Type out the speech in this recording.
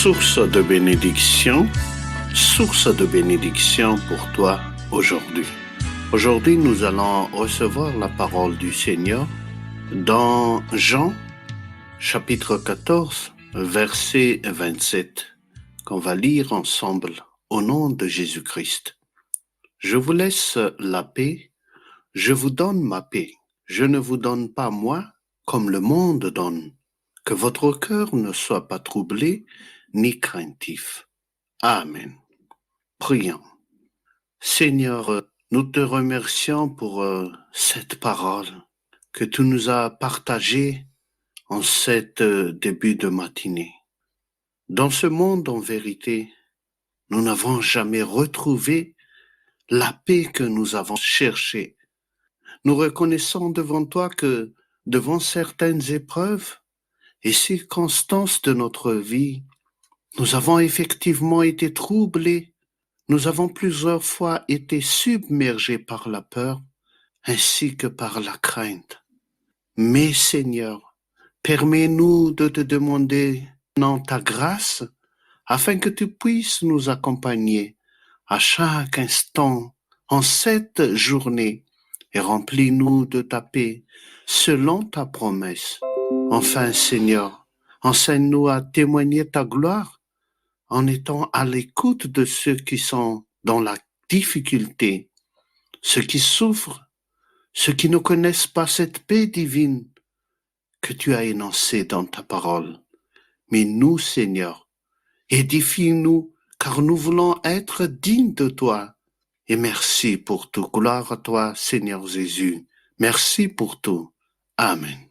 source de bénédiction pour toi aujourd'hui. Aujourd'hui, nous allons recevoir la parole du Seigneur dans Jean, chapitre 14, verset 27, qu'on va lire ensemble au nom de Jésus-Christ. Je vous laisse la paix, je vous donne ma paix. Je ne vous donne pas moi comme le monde donne. Que votre cœur ne soit pas troublé ni craintif. Amen. Prions. Seigneur, nous te remercions pour cette parole que tu nous as partagée en cet début de matinée. Dans ce monde, en vérité, nous n'avons jamais retrouvé la paix que nous avons cherchée. Nous reconnaissons devant toi que devant certaines épreuves et circonstances de notre vie, nous avons effectivement été troublés. Nous avons plusieurs fois été submergés par la peur ainsi que par la crainte. Mais Seigneur, permets-nous de te demander dans ta grâce afin que tu puisses nous accompagner à chaque instant en cette journée et remplis-nous de ta paix selon ta promesse. Enfin, Seigneur, enseigne-nous à témoigner ta gloire en étant à l'écoute de ceux qui sont dans la difficulté, ceux qui souffrent, ceux qui ne connaissent pas cette paix divine que tu as énoncée dans ta parole. Mais nous, Seigneur, édifie-nous, car nous voulons être dignes de toi. Et merci pour tout. Gloire à toi, Seigneur Jésus. Merci pour tout. Amen.